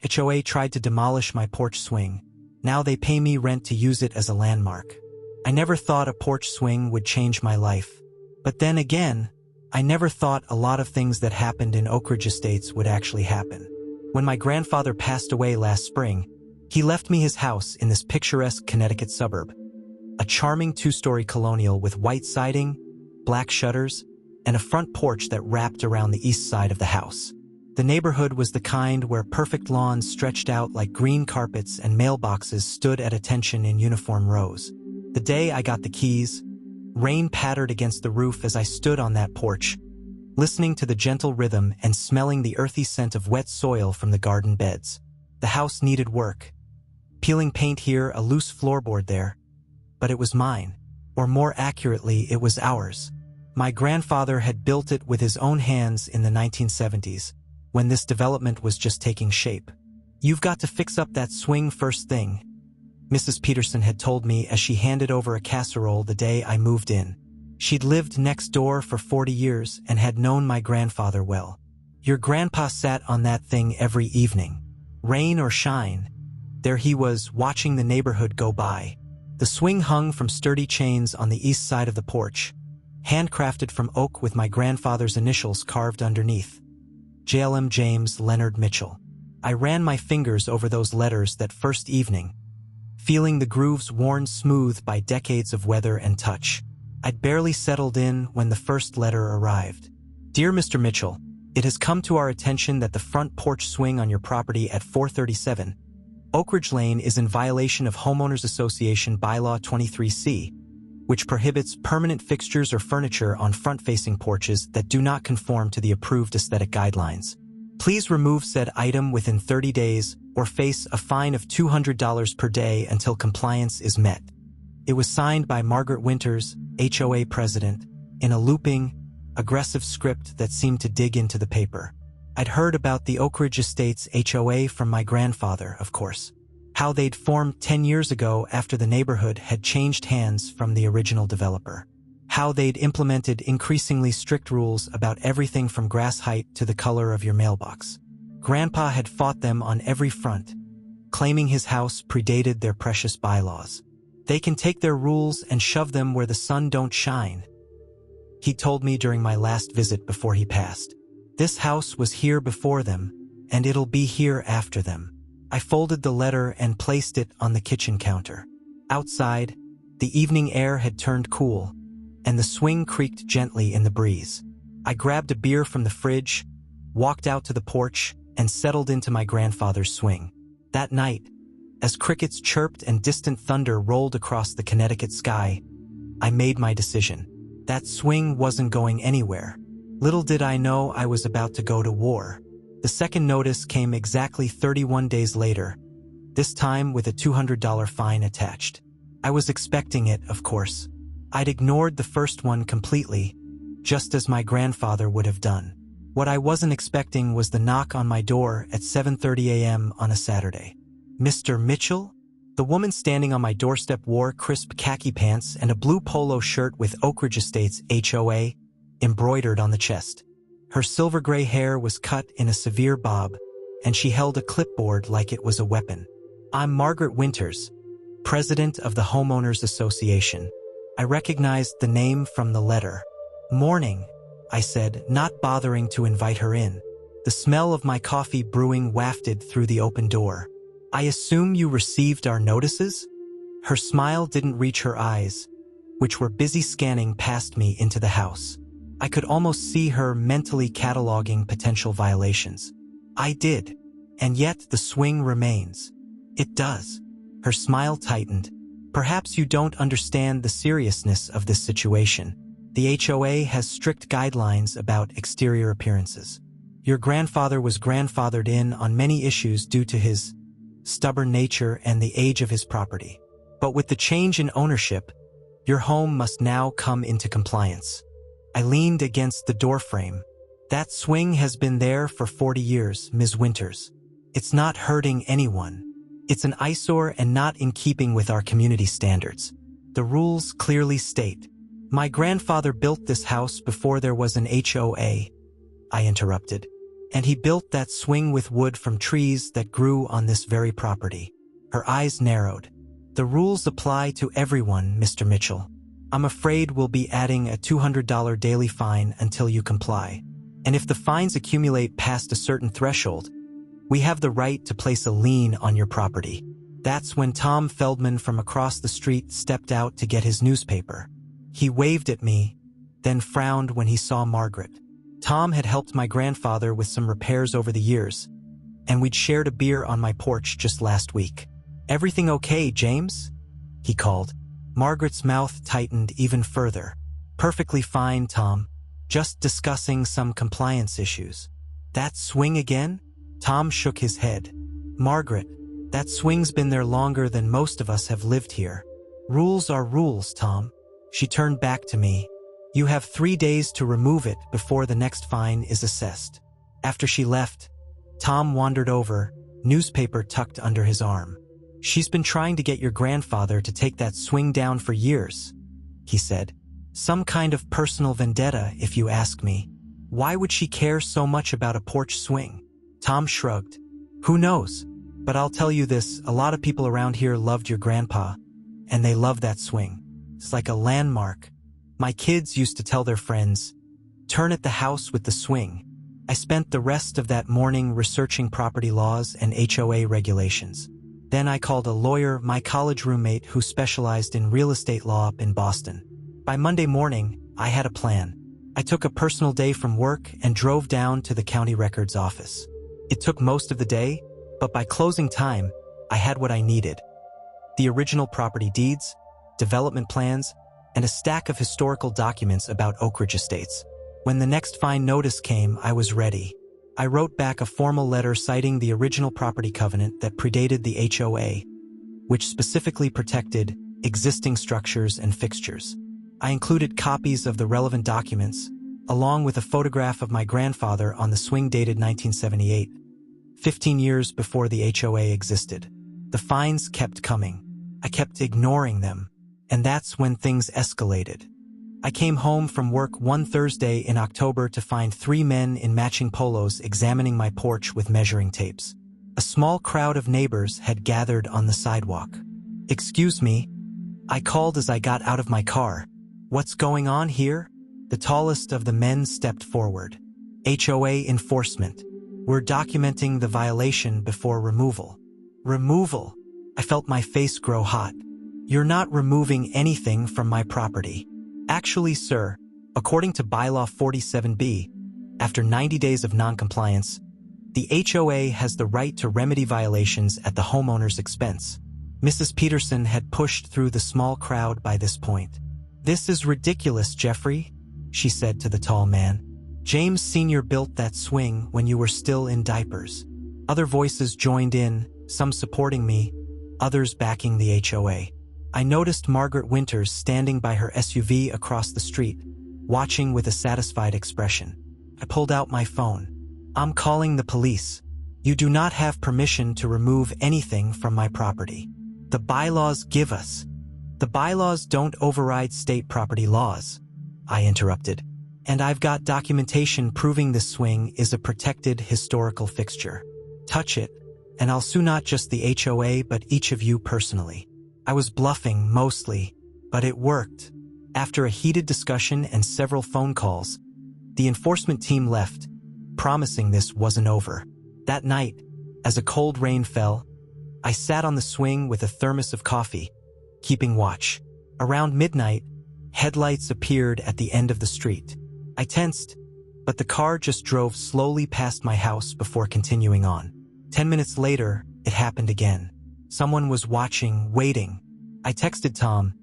HOA tried to demolish my porch swing. Now they pay me rent to use it as a landmark. I never thought a porch swing would change my life. But then again, I never thought a lot of things that happened in Oak Ridge Estates would actually happen. When my grandfather passed away last spring, he left me his house in this picturesque Connecticut suburb. A charming two-story colonial with white siding, black shutters, and a front porch that wrapped around the east side of the house. The neighborhood was the kind where perfect lawns stretched out like green carpets and mailboxes stood at attention in uniform rows. The day I got the keys, rain pattered against the roof as I stood on that porch, listening to the gentle rhythm and smelling the earthy scent of wet soil from the garden beds. The house needed work. Peeling paint here, a loose floorboard there. But it was mine. Or more accurately, it was ours. My grandfather had built it with his own hands in the 1970s, when this development was just taking shape. "You've got to fix up that swing first thing," Mrs. Peterson had told me as she handed over a casserole the day I moved in. She'd lived next door for 40 years and had known my grandfather well. "Your grandpa sat on that thing every evening. Rain or shine, there he was, watching the neighborhood go by." The swing hung from sturdy chains on the east side of the porch, handcrafted from oak with my grandfather's initials carved underneath. JLM James Leonard Mitchell. I ran my fingers over those letters that first evening, feeling the grooves worn smooth by decades of weather and touch. I'd barely settled in when the first letter arrived. "Dear Mr. Mitchell, it has come to our attention that the front porch swing on your property at 437 Oak Ridge Lane is in violation of Homeowners Association Bylaw 23C, which prohibits permanent fixtures or furniture on front-facing porches that do not conform to the approved aesthetic guidelines. Please remove said item within 30 days or face a fine of $200 per day until compliance is met." It was signed by Margaret Winters, HOA president, in a looping, aggressive script that seemed to dig into the paper. I'd heard about the Oak Ridge Estates HOA from my grandfather, of course. How they'd formed 10 years ago after the neighborhood had changed hands from the original developer. How they'd implemented increasingly strict rules about everything from grass height to the color of your mailbox. Grandpa had fought them on every front, claiming his house predated their precious bylaws. "They can take their rules and shove them where the sun don't shine," he told me during my last visit before he passed. "This house was here before them, and it'll be here after them." I folded the letter and placed it on the kitchen counter. Outside, the evening air had turned cool, and the swing creaked gently in the breeze. I grabbed a beer from the fridge, walked out to the porch, and settled into my grandfather's swing. That night, as crickets chirped and distant thunder rolled across the Connecticut sky, I made my decision. That swing wasn't going anywhere. Little did I know I was about to go to war. The second notice came exactly 31 days later, this time with a $200 fine attached. I was expecting it, of course. I'd ignored the first one completely, just as my grandfather would have done. What I wasn't expecting was the knock on my door at 7:30 a.m. on a Saturday. "Mr. Mitchell?" The woman standing on my doorstep wore crisp khaki pants and a blue polo shirt with Oak Ridge Estates HOA embroidered on the chest. Her silver-gray hair was cut in a severe bob, and she held a clipboard like it was a weapon. "I'm Margaret Winters, president of the Homeowners Association." I recognized the name from the letter. "Morning," I said, not bothering to invite her in. The smell of my coffee brewing wafted through the open door. "I assume you received our notices?" Her smile didn't reach her eyes, which were busy scanning past me into the house. I could almost see her mentally cataloging potential violations. "I did. And yet the swing remains." "It does." Her smile tightened. "Perhaps you don't understand the seriousness of this situation. The HOA has strict guidelines about exterior appearances. Your grandfather was grandfathered in on many issues due to his stubborn nature and the age of his property. But with the change in ownership, your home must now come into compliance." I leaned against the doorframe. "That swing has been there for 40 years, Ms. Winters. It's not hurting anyone. It's an eyesore and not in keeping with our community standards. The rules clearly state." "My grandfather built this house before there was an HOA," I interrupted. And he built that swing with wood from trees that grew on this very property. Her eyes narrowed. The rules apply to everyone, Mr. Mitchell. I'm afraid we'll be adding a $200 daily fine until you comply. And if the fines accumulate past a certain threshold, we have the right to place a lien on your property. That's when Tom Feldman from across the street stepped out to get his newspaper. He waved at me, then frowned when he saw Margaret. Tom had helped my grandfather with some repairs over the years, and we'd shared a beer on my porch just last week. "Everything okay, James?" he called. Margaret's mouth tightened even further. "Perfectly fine, Tom. Just discussing some compliance issues." "That swing again?" Tom shook his head. "Margaret, that swing's been there longer than most of us have lived here. Rules are rules, Tom." She turned back to me. "You have 3 days to remove it before the next fine is assessed." After she left, Tom wandered over, newspaper tucked under his arm. "She's been trying to get your grandfather to take that swing down for years," he said. "Some kind of personal vendetta, if you ask me. Why would she care so much about a porch swing?" Tom shrugged. "Who knows? But I'll tell you this, a lot of people around here loved your grandpa, and they love that swing. It's like a landmark. My kids used to tell their friends, 'Turn at the house with the swing.' I spent the rest of that morning researching property laws and HOA regulations. Then I called a lawyer, my college roommate who specialized in real estate law up in Boston. By Monday morning, I had a plan. I took a personal day from work and drove down to the county records office. It took most of the day, but by closing time, I had what I needed. The original property deeds, development plans, and a stack of historical documents about Oak Ridge Estates. When the next fine notice came, I was ready. I wrote back a formal letter citing the original property covenant that predated the HOA, which specifically protected existing structures and fixtures. I included copies of the relevant documents, along with a photograph of my grandfather on the swing dated 1978, 15 years before the HOA existed. The fines kept coming. I kept ignoring them, and that's when things escalated. I came home from work one Thursday in October to find 3 men in matching polos examining my porch with measuring tapes. A small crowd of neighbors had gathered on the sidewalk. "Excuse me," I called as I got out of my car. "What's going on here?" The tallest of the men stepped forward. "HOA enforcement. We're documenting the violation before removal." "Removal?" I felt my face grow hot. "You're not removing anything from my property." "Actually, sir, according to Bylaw 47B, after 90 days of noncompliance, the HOA has the right to remedy violations at the homeowner's expense." Mrs. Peterson had pushed through the small crowd by this point. "This is ridiculous, Jeffrey," she said to the tall man. "James Sr. built that swing when you were still in diapers." Other voices joined in, some supporting me, others backing the HOA. I noticed Margaret Winters standing by her SUV across the street, watching with a satisfied expression. I pulled out my phone. "I'm calling the police. You do not have permission to remove anything from my property. The bylaws give us." "The bylaws don't override state property laws," I interrupted. "And I've got documentation proving this swing is a protected historical fixture. Touch it, and I'll sue not just the HOA but each of you personally." I was bluffing, mostly, but it worked. After a heated discussion and several phone calls, the enforcement team left, promising this wasn't over. That night, as a cold rain fell, I sat on the swing with a thermos of coffee, keeping watch. Around midnight, headlights appeared at the end of the street. I tensed, but the car just drove slowly past my house before continuing on. 10 minutes later, it happened again. Someone was watching, waiting. I texted Tom,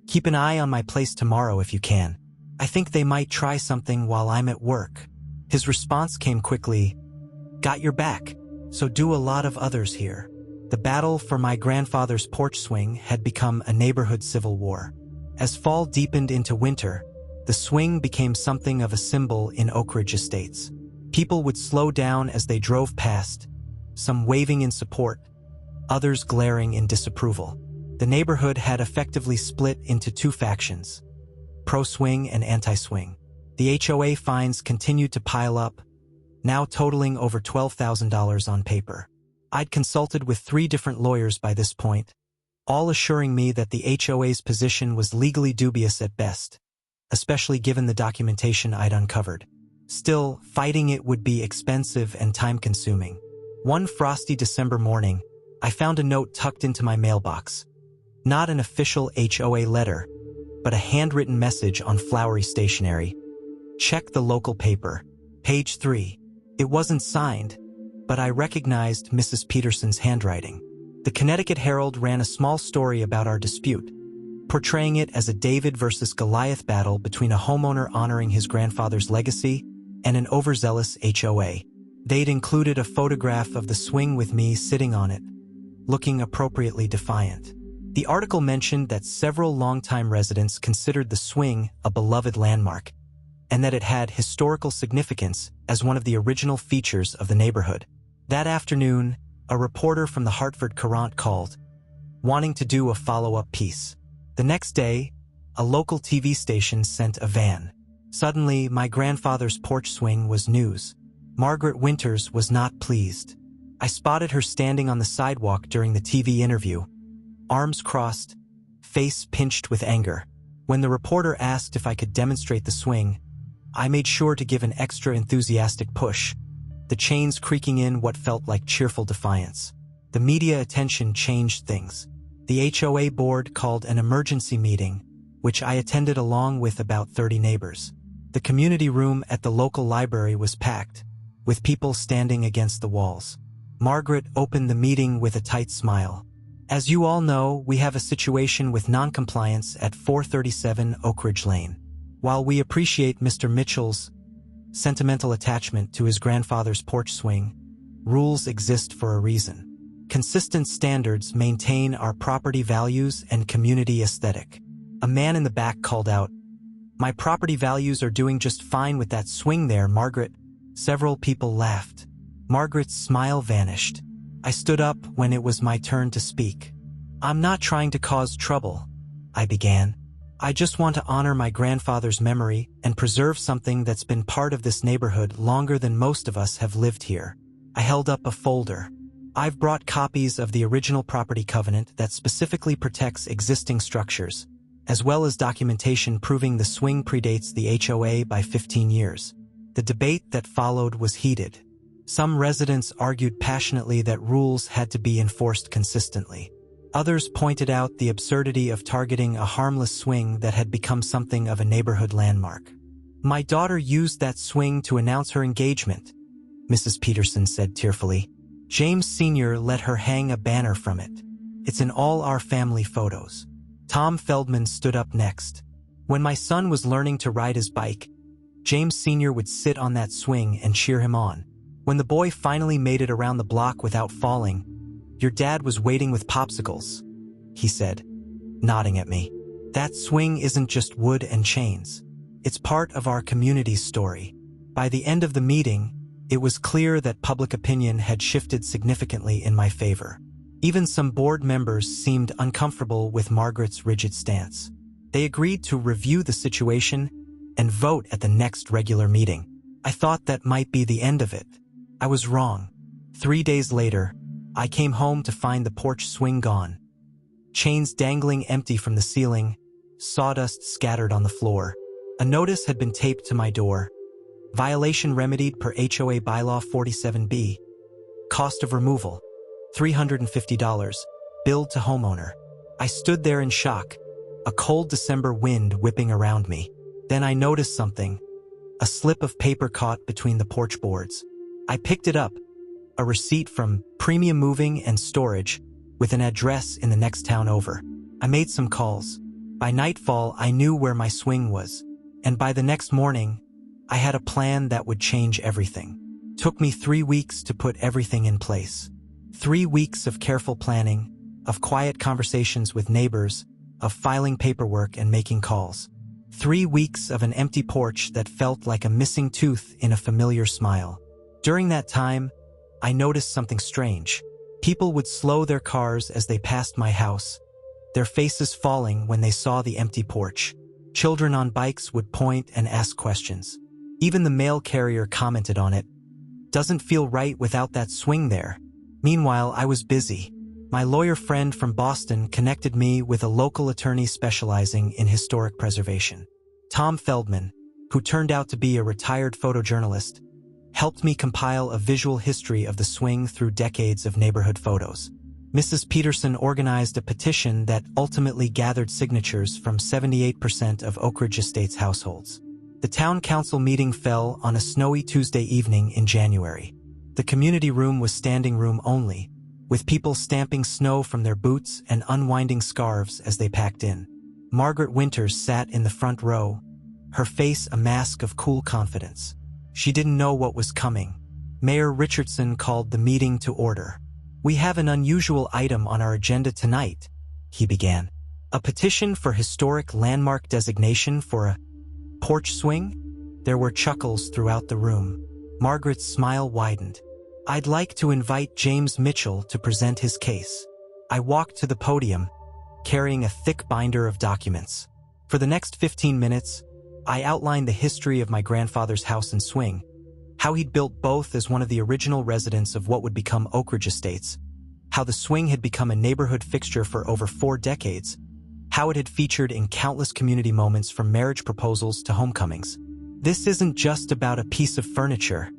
"Keep an eye on my place tomorrow if you can. I think they might try something while I'm at work." His response came quickly, "Got your back, so do a lot of others here." The battle for my grandfather's porch swing had become a neighborhood civil war. As fall deepened into winter, the swing became something of a symbol in Oak Ridge Estates. People would slow down as they drove past, some waving in support, others glaring in disapproval. The neighborhood had effectively split into 2 factions, pro-swing and anti-swing. The HOA fines continued to pile up, now totaling over $12,000 on paper. I'd consulted with 3 different lawyers by this point, all assuring me that the HOA's position was legally dubious at best, especially given the documentation I'd uncovered. Still, fighting it would be expensive and time-consuming. One frosty December morning, I found a note tucked into my mailbox. Not an official HOA letter, but a handwritten message on flowery stationery. Check the local paper. Page 3. It wasn't signed, but I recognized Mrs. Peterson's handwriting. The Connecticut Herald ran a small story about our dispute, portraying it as a David versus Goliath battle between a homeowner honoring his grandfather's legacy and an overzealous HOA. They'd included a photograph of the swing with me sitting on it, looking appropriately defiant. The article mentioned that several longtime residents considered the swing a beloved landmark, and that it had historical significance as one of the original features of the neighborhood. That afternoon, a reporter from the Hartford Courant called, wanting to do a follow-up piece. The next day, a local TV station sent a van. Suddenly, my grandfather's porch swing was news. Margaret Winters was not pleased. I spotted her standing on the sidewalk during the TV interview, arms crossed, face pinched with anger. When the reporter asked if I could demonstrate the swing, I made sure to give an extra enthusiastic push, the chains creaking in what felt like cheerful defiance. The media attention changed things. The HOA board called an emergency meeting, which I attended along with about 30 neighbors. The community room at the local library was packed, with people standing against the walls. Margaret opened the meeting with a tight smile. As you all know, we have a situation with noncompliance at 437 Oak Ridge Lane. While we appreciate Mr. Mitchell's sentimental attachment to his grandfather's porch swing, rules exist for a reason. Consistent standards maintain our property values and community aesthetic. A man in the back called out, "My property values are doing just fine with that swing there, Margaret." Several people laughed. Margaret's smile vanished. I stood up when it was my turn to speak. "I'm not trying to cause trouble," I began. "I just want to honor my grandfather's memory and preserve something that's been part of this neighborhood longer than most of us have lived here." I held up a folder. "I've brought copies of the original property covenant that specifically protects existing structures, as well as documentation proving the swing predates the HOA by 15 years. The debate that followed was heated. Some residents argued passionately that rules had to be enforced consistently. Others pointed out the absurdity of targeting a harmless swing that had become something of a neighborhood landmark. "My daughter used that swing to announce her engagement," Mrs. Peterson said tearfully. "James Sr. let her hang a banner from it. It's in all our family photos." Tom Feldman stood up next. "When my son was learning to ride his bike, James Sr. would sit on that swing and cheer him on. When the boy finally made it around the block without falling, your dad was waiting with popsicles," he said, nodding at me. "That swing isn't just wood and chains. It's part of our community's story." By the end of the meeting, it was clear that public opinion had shifted significantly in my favor. Even some board members seemed uncomfortable with Margaret's rigid stance. They agreed to review the situation and vote at the next regular meeting. I thought that might be the end of it. I was wrong. 3 days later, I came home to find the porch swing gone. Chains dangling empty from the ceiling, sawdust scattered on the floor. A notice had been taped to my door. Violation remedied per HOA bylaw 47B. Cost of removal, $350, billed to homeowner. I stood there in shock, a cold December wind whipping around me. Then I noticed something, a slip of paper caught between the porch boards. I picked it up, a receipt from Premium Moving and Storage with an address in the next town over. I made some calls. By nightfall, I knew where my swing was, and by the next morning, I had a plan that would change everything. Took me 3 weeks to put everything in place. 3 weeks of careful planning, of quiet conversations with neighbors, of filing paperwork and making calls. 3 weeks of an empty porch that felt like a missing tooth in a familiar smile. During that time, I noticed something strange. People would slow their cars as they passed my house, their faces falling when they saw the empty porch. Children on bikes would point and ask questions. Even the mail carrier commented on it, Doesn't feel right without that swing there. Meanwhile, I was busy. My lawyer friend from Boston connected me with a local attorney specializing in historic preservation. Tom Feldman, who turned out to be a retired photojournalist, helped me compile a visual history of the swing through decades of neighborhood photos. Mrs. Peterson organized a petition that ultimately gathered signatures from 78% of Oak Ridge Estates households. The town council meeting fell on a snowy Tuesday evening in January. The community room was standing room only, with people stamping snow from their boots and unwinding scarves as they packed in. Margaret Winters sat in the front row, her face a mask of cool confidence. She didn't know what was coming. Mayor Richardson called the meeting to order. "We have an unusual item on our agenda tonight," he began. "A petition for historic landmark designation for a porch swing?" There were chuckles throughout the room. Margaret's smile widened. "I'd like to invite James Mitchell to present his case." I walked to the podium, carrying a thick binder of documents. For the next 15 minutes, I outlined the history of my grandfather's house and swing, how he'd built both as one of the original residents of what would become Oak Ridge Estates, how the swing had become a neighborhood fixture for over 4 decades, how it had featured in countless community moments from marriage proposals to homecomings. "This isn't just about a piece of furniture,"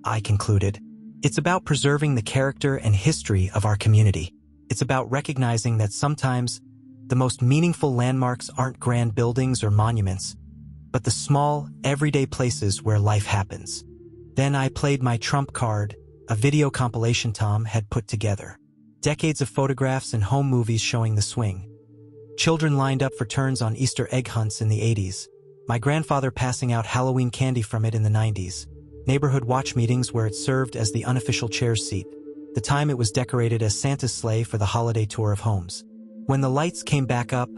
I concluded. "It's about preserving the character and history of our community. It's about recognizing that sometimes the most meaningful landmarks aren't grand buildings or monuments, but the small, everyday places where life happens." Then I played my trump card, a video compilation Tom had put together. Decades of photographs and home movies showing the swing. Children lined up for turns on Easter egg hunts in the 80s. My grandfather passing out Halloween candy from it in the 90s. Neighborhood watch meetings where it served as the unofficial chair's seat. The time it was decorated as Santa's sleigh for the holiday tour of homes. When the lights came back up,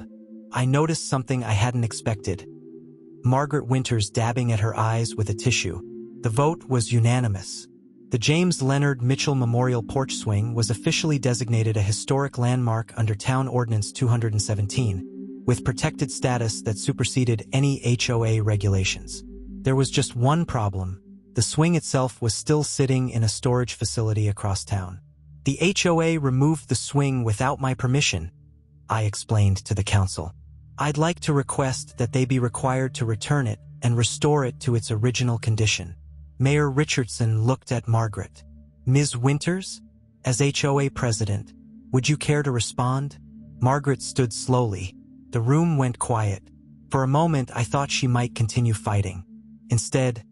I noticed something I hadn't expected. Margaret Winters dabbing at her eyes with a tissue. The vote was unanimous. The James Leonard Mitchell Memorial Porch Swing was officially designated a historic landmark under Town Ordinance 217, with protected status that superseded any HOA regulations. There was just one problem. The swing itself was still sitting in a storage facility across town. "The HOA removed the swing without my permission," I explained to the council. "I'd like to request that they be required to return it and restore it to its original condition." Mayor Richardson looked at Margaret. "Ms. Winters, as HOA president, would you care to respond?" Margaret stood slowly. The room went quiet. For a moment, I thought she might continue fighting. Instead,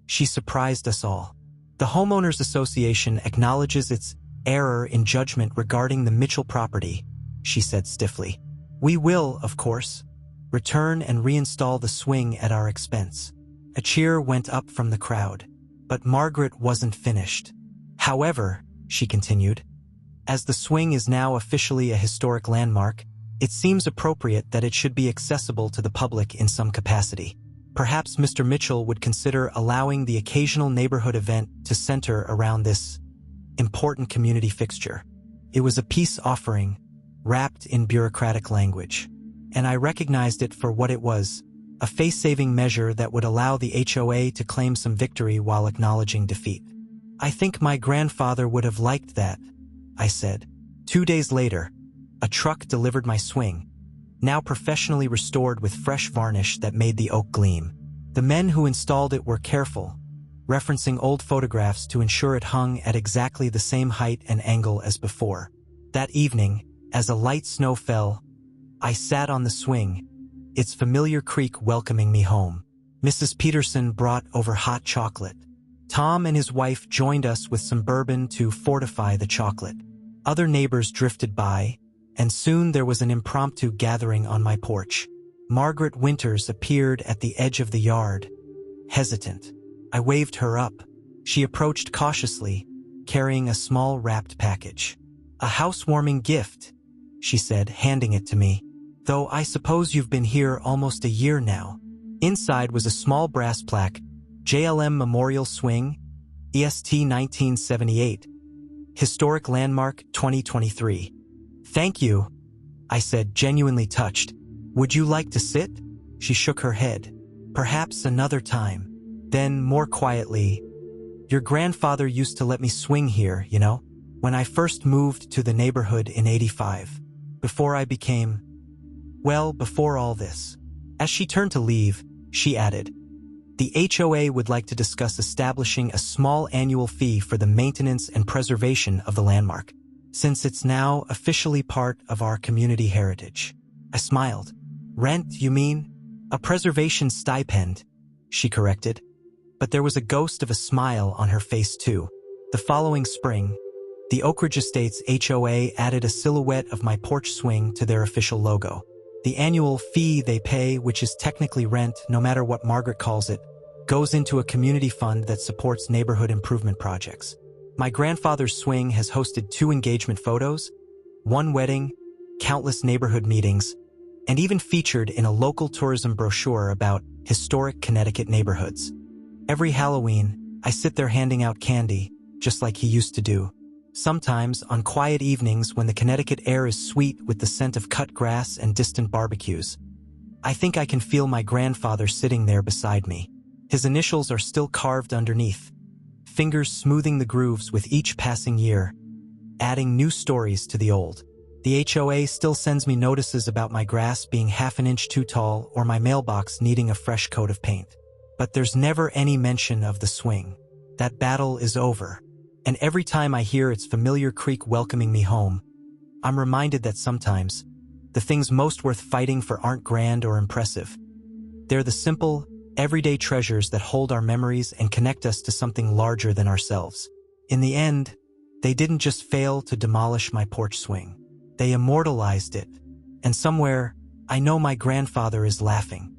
she surprised us all. "The Homeowners Association acknowledges its error in judgment regarding the Mitchell property," she said stiffly. "We will, of course, return and reinstall the swing at our expense." A cheer went up from the crowd. But Margaret wasn't finished. "However," she continued, "as the swing is now officially a historic landmark, it seems appropriate that it should be accessible to the public in some capacity. Perhaps Mr. Mitchell would consider allowing the occasional neighborhood event to center around this important community fixture." It was a peace offering, wrapped in bureaucratic language, and I recognized it for what it was, a face-saving measure that would allow the HOA to claim some victory while acknowledging defeat. "I think my grandfather would have liked that," I said. 2 days later, a truck delivered my swing, now professionally restored with fresh varnish that made the oak gleam. The men who installed it were careful, referencing old photographs to ensure it hung at exactly the same height and angle as before. That evening, as a light snow fell, I sat on the swing, its familiar creak welcoming me home. Mrs. Peterson brought over hot chocolate. Tom and his wife joined us with some bourbon to fortify the chocolate. Other neighbors drifted by, and soon there was an impromptu gathering on my porch. Margaret Winters appeared at the edge of the yard, hesitant. I waved her up. She approached cautiously, carrying a small wrapped package. "A housewarming gift," she said, handing it to me. "Though I suppose you've been here almost a year now." Inside was a small brass plaque, JLM Memorial Swing, EST 1978, Historic Landmark 2023. "Thank you," I said, genuinely touched. "Would you like to sit?" She shook her head. "Perhaps another time." Then, more quietly, Your grandfather used to let me swing here, you know, when I first moved to the neighborhood in '85. Before I became, well, before all this." As she turned to leave, she added, "The HOA would like to discuss establishing a small annual fee for the maintenance and preservation of the landmark, since it's now officially part of our community heritage." I smiled. "Rent, you mean? A preservation stipend," she corrected. But there was a ghost of a smile on her face too. The following spring, the Oak Ridge Estates HOA added a silhouette of my porch swing to their official logo. The annual fee they pay, which is technically rent no matter what Margaret calls it, goes into a community fund that supports neighborhood improvement projects. My grandfather's swing has hosted 2 engagement photos, 1 wedding, countless neighborhood meetings, and even featured in a local tourism brochure about historic Connecticut neighborhoods. Every Halloween, I sit there handing out candy, just like he used to do. Sometimes, on quiet evenings when the Connecticut air is sweet with the scent of cut grass and distant barbecues, I think I can feel my grandfather sitting there beside me. His initials are still carved underneath, fingers smoothing the grooves with each passing year, adding new stories to the old. The HOA still sends me notices about my grass being half an inch too tall or my mailbox needing a fresh coat of paint. But there's never any mention of the swing. That battle is over. And every time I hear its familiar creak welcoming me home, I'm reminded that sometimes, the things most worth fighting for aren't grand or impressive. They're the simple, everyday treasures that hold our memories and connect us to something larger than ourselves. In the end, they didn't just fail to demolish my porch swing. They immortalized it. And somewhere, I know my grandfather is laughing.